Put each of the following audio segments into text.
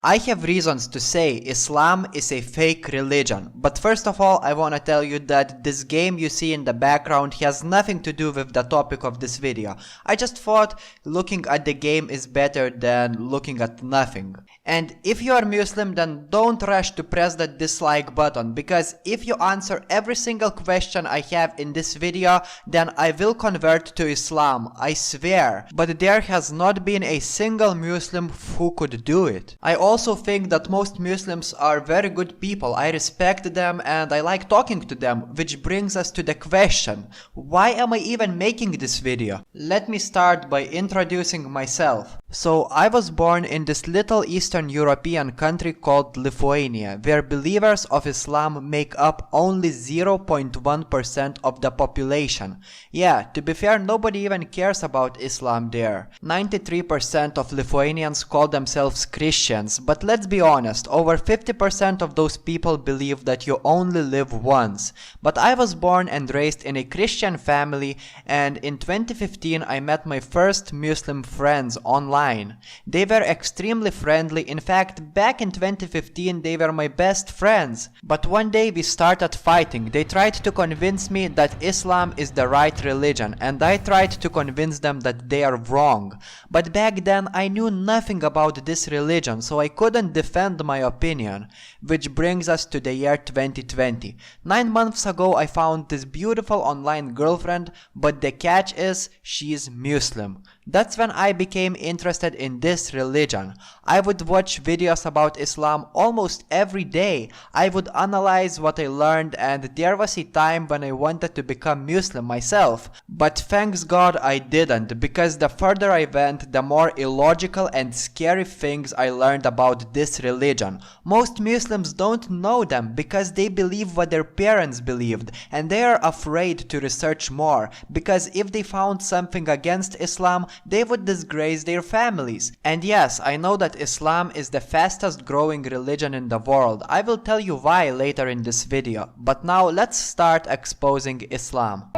I have reasons to say Islam is a fake religion, but first of all I wanna tell you that this game you see in the background has nothing to do with the topic of this video. I just thought looking at the game is better than looking at nothing. And if you are Muslim, then don't rush to press that dislike button, because if you answer every single question I have in this video, then I will convert to Islam, I swear. But there has not been a single Muslim who could do it. I also think that most Muslims are very good people. I respect them and I like talking to them, which brings us to the question, why am I even making this video? Let me start by introducing myself. So I was born in this little Eastern European country called Lithuania, where believers of Islam make up only 0.1% of the population. Yeah, to be fair, nobody even cares about Islam there. 93% of Lithuanians call themselves Christians, but let's be honest, over 50% of those people believe that you only live once. But I was born and raised in a Christian family, and in 2015 I met my first Muslim friends online. They were extremely friendly. In fact, back in 2015 they were my best friends. But one day we started fighting. They tried to convince me that Islam is the right religion, and I tried to convince them that they are wrong. But back then I knew nothing about this religion, so I couldn't defend my opinion. Which brings us to the year 2020. 9 months ago I found this beautiful online girlfriend, but the catch is she's Muslim. That's when I became interested in this religion. I would watch videos about Islam almost every day. I would analyze what I learned, and there was a time when I wanted to become Muslim myself. But thanks God I didn't, because the further I went, the more illogical and scary things I learned about this religion. Most Muslims don't know them because they believe what their parents believed, and they are afraid to research more, because if they found something against Islam, they would disgrace their families. And yes, I know that Islam is the fastest growing religion in the world. I will tell you why later in this video. But now let's start exposing Islam.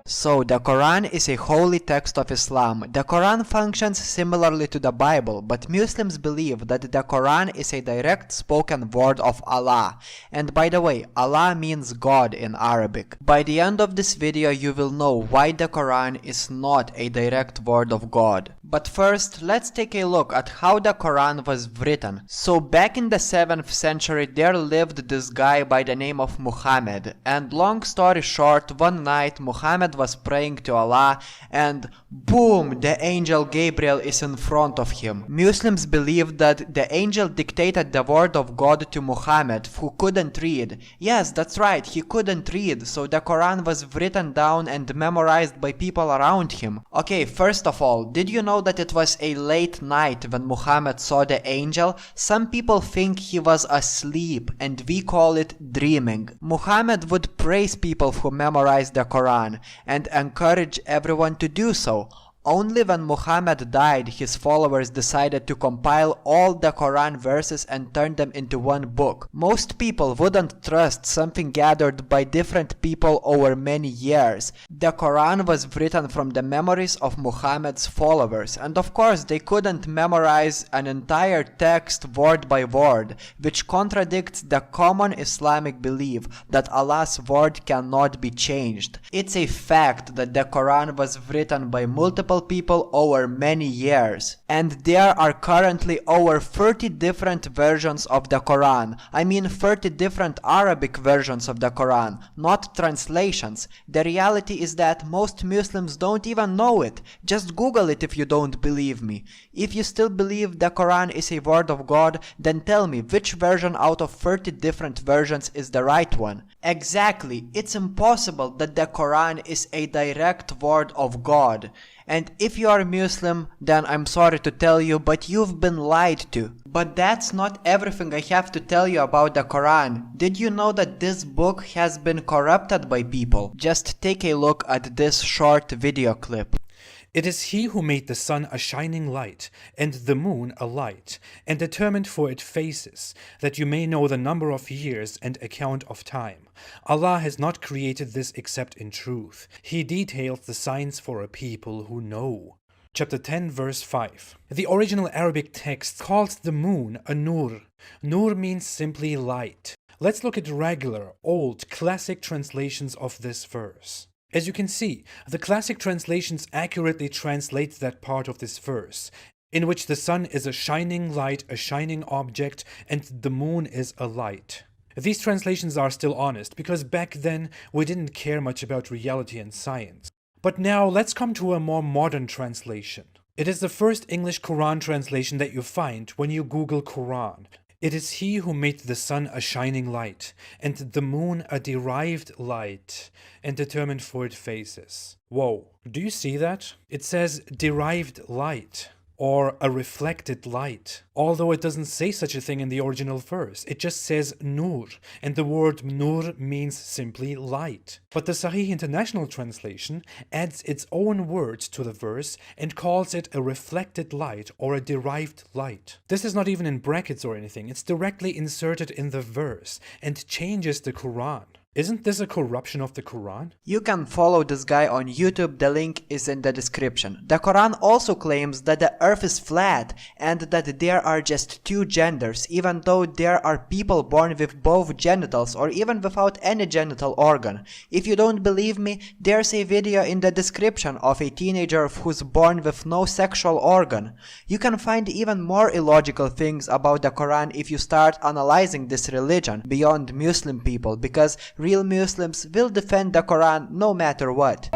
So, the Quran is a holy text of Islam. The Quran functions similarly to the Bible, but Muslims believe that the Quran is a direct spoken word of Allah. And by the way, Allah means God in Arabic. By the end of this video, you will know why the Quran is not a direct word of God. But first, let's take a look at how the Quran was written. So, back in the 7th century, there lived this guy by the name of Muhammad. And long story short, one night Muhammad was praying to Allah, and boom, the angel Gabriel is in front of him. Muslims believe that the angel dictated the word of God to Muhammad, who couldn't read. Yes, that's right, he couldn't read, so the Quran was written down and memorized by people around him. Okay, first of all, did you know that it was a late night when Muhammad saw the angel? Some people think he was asleep, and we call it dreaming. Muhammad would praise people who memorized the Quran and encourage everyone to do so. Only when Muhammad died, his followers decided to compile all the Quran verses and turn them into one book. Most people wouldn't trust something gathered by different people over many years. The Quran was written from the memories of Muhammad's followers, and of course they couldn't memorize an entire text word by word, which contradicts the common Islamic belief that Allah's word cannot be changed. It's a fact that the Quran was written by multiple people over many years, and there are currently over 30 different versions of the Quran. I mean 30 different Arabic versions of the Quran, not translations. The reality is that most Muslims don't even know it. Just Google it if you don't believe me. If you still believe the Quran is a word of God, then tell me which version out of 30 different versions is the right one. Exactly, it's impossible that the Quran is a direct word of God. And if you are Muslim, then I'm sorry to tell you, but you've been lied to. But that's not everything I have to tell you about the Quran. Did you know that this book has been corrupted by people? Just take a look at this short video clip. It is he who made the sun a shining light, and the moon a light, and determined for it phases, that you may know the number of years and account of time. Allah has not created this except in truth. He details the signs for a people who know. chapter 10, verse 5. The original Arabic text calls the moon a nur. Nur means simply light. Let's look at regular, old, classic translations of this verse. As you can see, the classic translations accurately translate that part of this verse, in which the sun is a shining light, a shining object, and the moon is a light. These translations are still honest, because back then we didn't care much about reality and science. But now let's come to a more modern translation. It is the first English Quran translation that you find when you Google Quran. It is He who made the sun a shining light, and the moon a derived light, and determined for its phases. Whoa, do you see that? It says derived light, or a reflected light, although it doesn't say such a thing in the original verse. It just says nur, and the word nur means simply light. But the Sahih International Translation adds its own words to the verse and calls it a reflected light or a derived light. This is not even in brackets or anything, it's directly inserted in the verse and changes the Quran. Isn't this a corruption of the Quran? You can follow this guy on YouTube, the link is in the description. The Quran also claims that the earth is flat and that there are just two genders, even though there are people born with both genitals or even without any genital organ. If you don't believe me, there's a video in the description of a teenager who's born with no sexual organ. You can find even more illogical things about the Quran if you start analyzing this religion beyond Muslim people, because real Muslims will defend the Quran no matter what.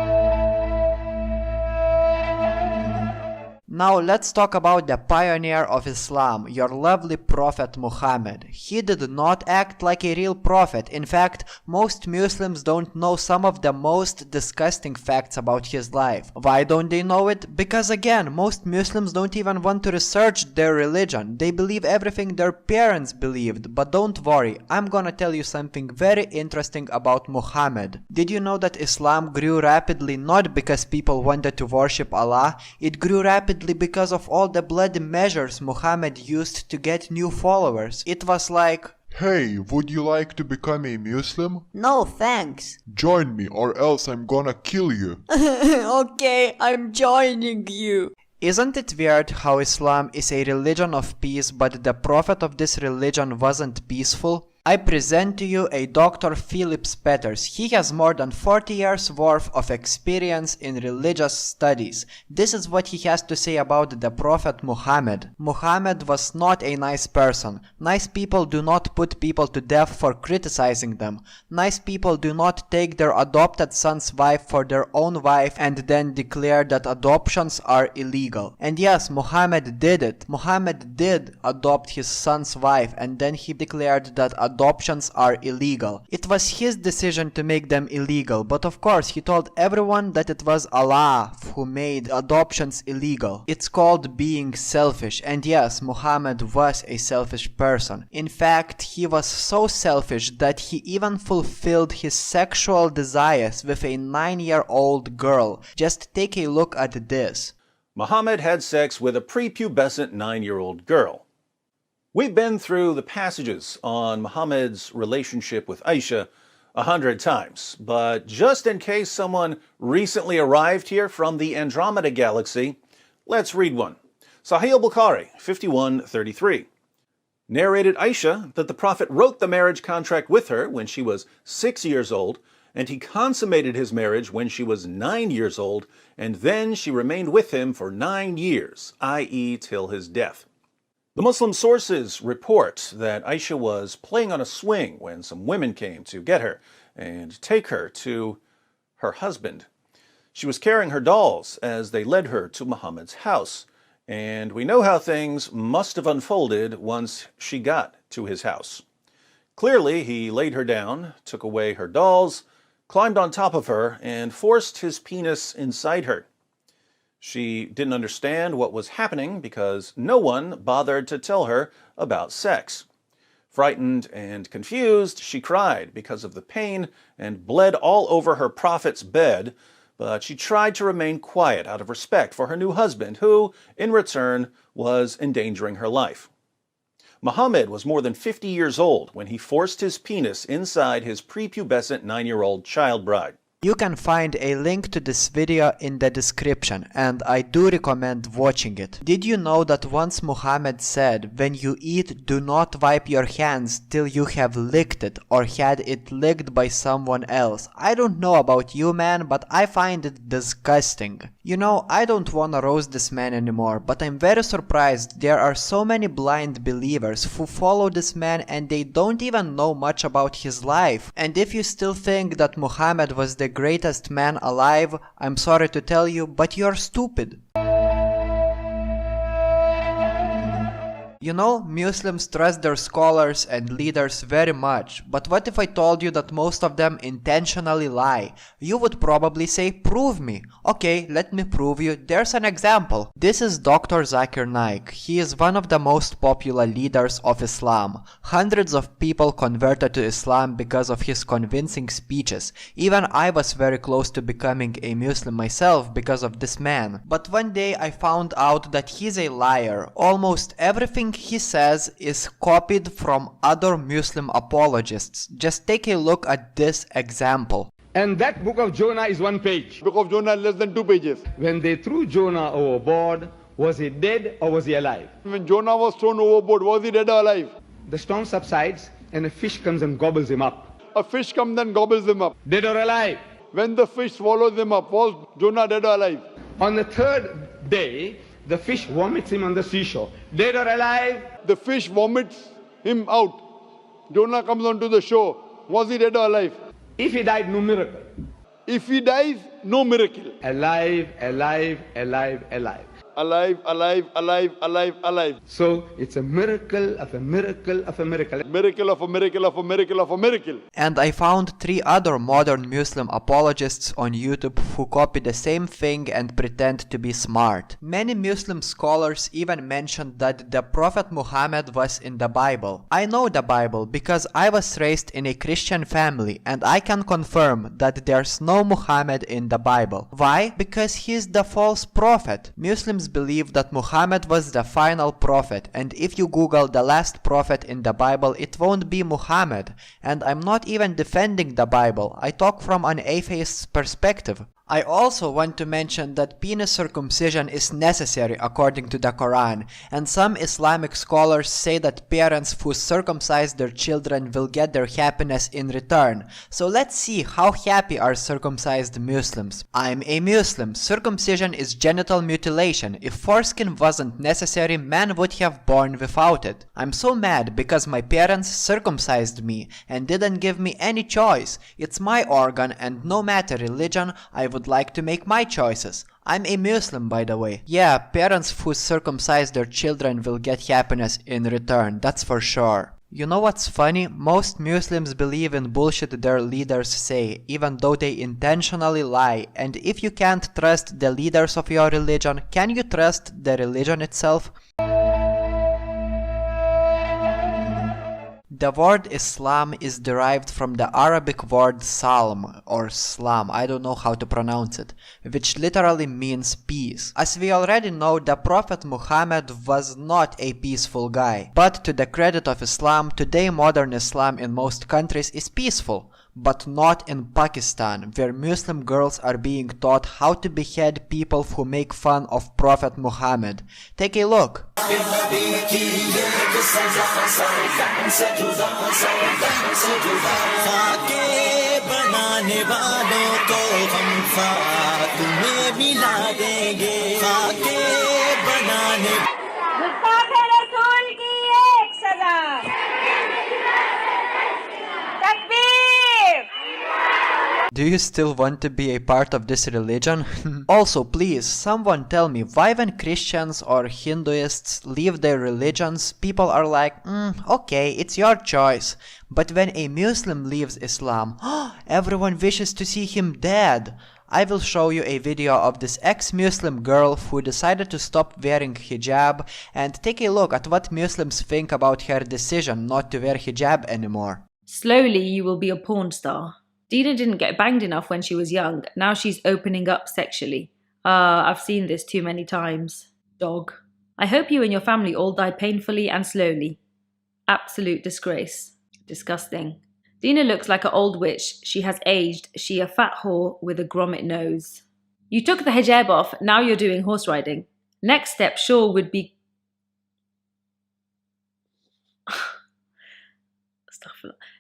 Now let's talk about the pioneer of Islam, your lovely Prophet Muhammad. He did not act like a real prophet. In fact, most Muslims don't know some of the most disgusting facts about his life. Why don't they know it? Because again, most Muslims don't even want to research their religion. They believe everything their parents believed. But don't worry, I'm gonna tell you something very interesting about Muhammad. Did you know that Islam grew rapidly not because people wanted to worship Allah? It grew rapidly because of all the bloody measures Muhammad used to get new followers. It was like, "Hey, would you like to become a Muslim? No, thanks. Join me or else I'm gonna kill you." Okay, I'm joining you. isn't it weird how Islam is a religion of peace, but the prophet of this religion wasn't peaceful? I present to you a Dr. Philips Peters. He has more than 40 years worth of experience in religious studies. This is what he has to say about the Prophet Muhammad. Muhammad was not a nice person. Nice people do not put people to death for criticizing them. Nice people do not take their adopted son's wife for their own wife and then declare that adoptions are illegal. And yes, Muhammad did it. Muhammad did adopt his son's wife and then he declared that adoptions are illegal. It was his decision to make them illegal, but of course he told everyone that it was Allah who made adoptions illegal. It's called being selfish, and yes, Muhammad was a selfish person. In fact, he was so selfish that he even fulfilled his sexual desires with a 9-year-old girl. Just take a look at this. Muhammad had sex with a prepubescent 9-year-old girl. We've been through the passages on Muhammad's relationship with Aisha 100 times, but just in case someone recently arrived here from the Andromeda Galaxy, let's read one. Sahih al-Bukhari 51:33. Narrated Aisha that the Prophet wrote the marriage contract with her when she was 6 years old, and he consummated his marriage when she was 9 years old, and then she remained with him for 9 years, i.e. till his death. The Muslim sources report that Aisha was playing on a swing when some women came to get her and take her to her husband. She was carrying her dolls as they led her to Muhammad's house, and we know how things must have unfolded once she got to his house. Clearly, he laid her down, took away her dolls, climbed on top of her, and forced his penis inside her. She didn't understand what was happening because no one bothered to tell her about sex. Frightened and confused, she cried because of the pain and bled all over her prophet's bed, but she tried to remain quiet out of respect for her new husband, who, in return, was endangering her life. Muhammad was more than 50 years old when he forced his penis inside his prepubescent 9-year-old child bride. You can find a link to this video in the description, and I do recommend watching it. Did you know that once Muhammad said, when you eat, do not wipe your hands till you have licked it or had it licked by someone else? I don't know about you, man, but I find it disgusting. You know, I don't wanna roast this man anymore, but I'm very surprised there are so many blind believers who follow this man and they don't even know much about his life. And if you still think that Muhammad was the greatest man alive, I'm sorry to tell you, but you're stupid. You know, Muslims trust their scholars and leaders very much, but what if I told you that most of them intentionally lie? You would probably say, prove me. Okay, let me prove you. There's an example. This is Dr. Zakir Naik. He is one of the most popular leaders of Islam. Hundreds of people converted to Islam because of his convincing speeches. Even I was very close to becoming a Muslim myself because of this man. But one day I found out that he's a liar. Almost everything he says is copied from other Muslim apologists. Just take a look at this example. And that book of Jonah is 1 page. Book of Jonah less than 2 pages. When they threw Jonah overboard, was he dead or was he alive? When Jonah was thrown overboard, was he dead or alive? The storm subsides and a fish comes and gobbles him up. A fish comes and gobbles him up. Dead or alive? When the fish swallows him up, was Jonah dead or alive? On the third day, the fish vomits him on the seashore. Dead or alive? The fish vomits him out. Jonah comes onto the shore. Was he dead or alive? If he died, no miracle. If he dies, no miracle. Alive, alive, alive, alive. Alive, alive, alive, alive, alive. So it's a miracle of a miracle of a miracle. Miracle of a miracle of a miracle of a miracle. And I found 3 other modern Muslim apologists on YouTube who copy the same thing and pretend to be smart. Many Muslim scholars even mentioned that the Prophet Muhammad was in the Bible. I know the Bible because I was raised in a Christian family and I can confirm that there's no Muhammad in the Bible. Why? Because he's the false prophet. Muslims believe that Muhammad was the final prophet, and if you Google the last prophet in the Bible, it won't be Muhammad. And I'm not even defending the Bible, I talk from an atheist's perspective. I also want to mention that penis circumcision is necessary according to the Quran, and some Islamic scholars say that parents who circumcise their children will get their happiness in return. So let's see how happy are circumcised Muslims. I'm a Muslim. Circumcision is genital mutilation. If foreskin wasn't necessary, man would have born without it. I'm so mad because my parents circumcised me and didn't give me any choice. It's my organ, and no matter religion, I would like to make my choices. I'm a Muslim, by the way. Yeah, parents who circumcise their children will get happiness in return, that's for sure. You know what's funny? Most Muslims believe in bullshit their leaders say, even though they intentionally lie. And if you can't trust the leaders of your religion, can you trust the religion itself? The word Islam is derived from the Arabic word Salm or Slam, I don't know how to pronounce it, which literally means peace. As we already know, the Prophet Muhammad was not a peaceful guy. But to the credit of Islam, today modern Islam in most countries is peaceful. But not in Pakistan, where Muslim girls are being taught how to behead people who make fun of Prophet Muhammad. Take a look. Do you still want to be a part of this religion? Also, please, someone tell me why when Christians or Hinduists leave their religions, people are like, okay, it's your choice. But when a Muslim leaves Islam, everyone wishes to see him dead. I will show you a video of this ex-Muslim girl who decided to stop wearing hijab, and take a look at what Muslims think about her decision not to wear hijab anymore. Slowly you will be a porn star. Dina didn't get banged enough when she was young. Now she's opening up sexually. I've seen this too many times. Dog. I hope you and your family all die painfully and slowly. Absolute disgrace. Disgusting. Dina looks like an old witch. She has aged. She a fat whore with a grommet nose. You took the hijab off, now you're doing horse riding. Next step sure would be...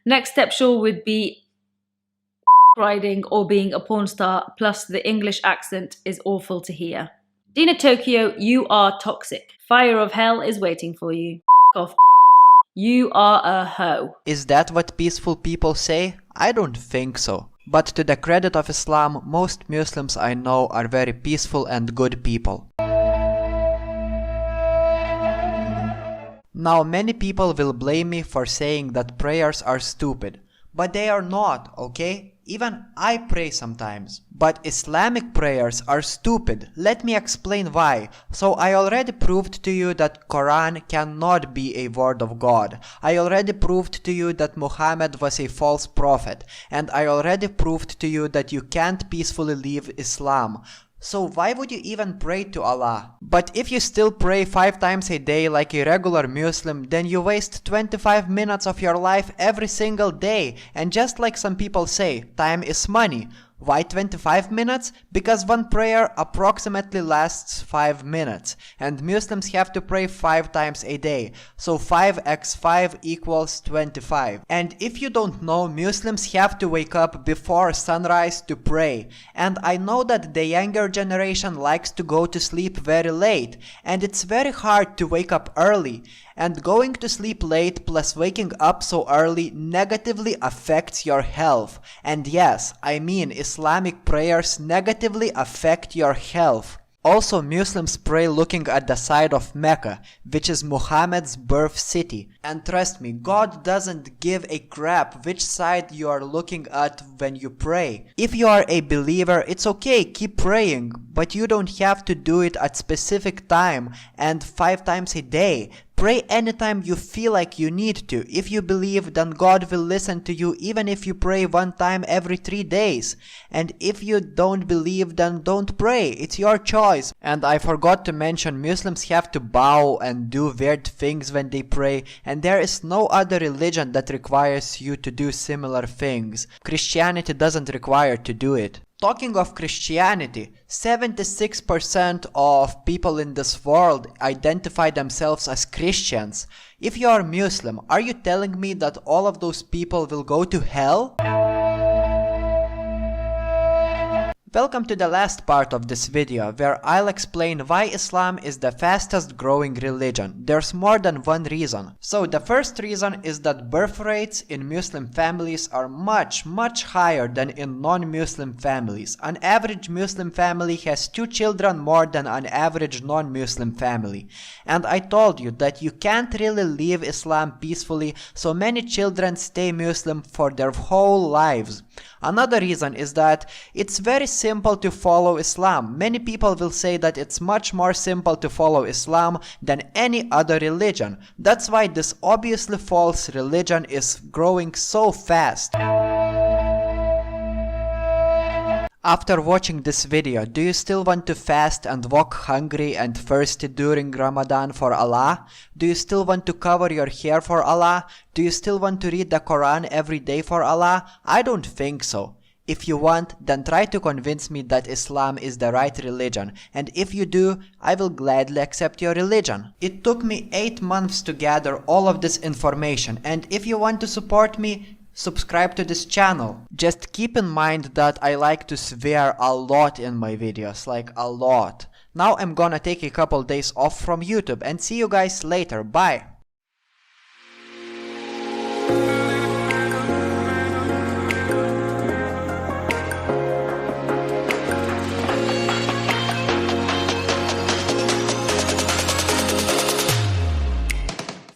Next step sure would be riding or being a porn star, plus the English accent is awful to hear. Dina Tokyo, you are toxic. Fire of hell is waiting for you. Off. You are a hoe. Is that what peaceful people say? I don't think so. But to the credit of Islam, most Muslims I know are very peaceful and good people. Now many people will blame me for saying that prayers are stupid. But they are not, okay? Even I pray sometimes. But Islamic prayers are stupid. Let me explain why. So I already proved to you that Quran cannot be a word of God. I already proved to you that Muhammad was a false prophet. And I already proved to you that you can't peacefully leave Islam. So why would you even pray to Allah? But if you still pray 5 times a day like a regular Muslim, then you waste 25 minutes of your life every single day. And just like some people say, time is money. Why 25 minutes? Because one prayer approximately lasts 5 minutes. And Muslims have to pray 5 times a day. So 5x5 equals 25. And if you don't know, Muslims have to wake up before sunrise to pray. And I know that the younger generation likes to go to sleep very late. And it's very hard to wake up early. And going to sleep late plus waking up so early negatively affects your health. And yes, I mean Islamic prayers negatively affect your health. Also, Muslims pray looking at the side of Mecca, which is Muhammad's birth city. And trust me, God doesn't give a crap which side you are looking at when you pray. If you are a believer, it's okay, keep praying, but you don't have to do it at specific time and 5 times a day. Pray anytime you feel like you need to. If you believe, then God will listen to you even if you pray 1 time every 3 days. And if you don't believe, then don't pray. It's your choice. And I forgot to mention, Muslims have to bow and do weird things when they pray, and there is no other religion that requires you to do similar things. Christianity doesn't require to do it. Talking of Christianity, 76% of people in this world identify themselves as Christians. If you are Muslim, are you telling me that all of those people will go to hell? Welcome to the last part of this video, where I'll explain why Islam is the fastest growing religion. There's more than one reason. So the first reason is that birth rates in Muslim families are much higher than in non-Muslim families. An average Muslim family has 2 children more than an average non-Muslim family. And I told you that you can't really leave Islam peacefully, so many children stay Muslim for their whole lives. Another reason is that it's very simple to follow Islam. Many people will say that it's much more simple to follow Islam than any other religion. That's why this obviously false religion is growing so fast. After watching this video, do you still want to fast and walk hungry and thirsty during Ramadan for Allah? Do you still want to cover your hair for Allah? Do you still want to read the Quran every day for Allah? I don't think so. If you want, then try to convince me that Islam is the right religion, and if you do, I will gladly accept your religion. It took me 8 months to gather all of this information, and if you want to support me, subscribe to this channel. Just keep in mind that I like to swear a lot in my videos, like a lot. Now I'm gonna take a couple days off from YouTube and see you guys later. Bye!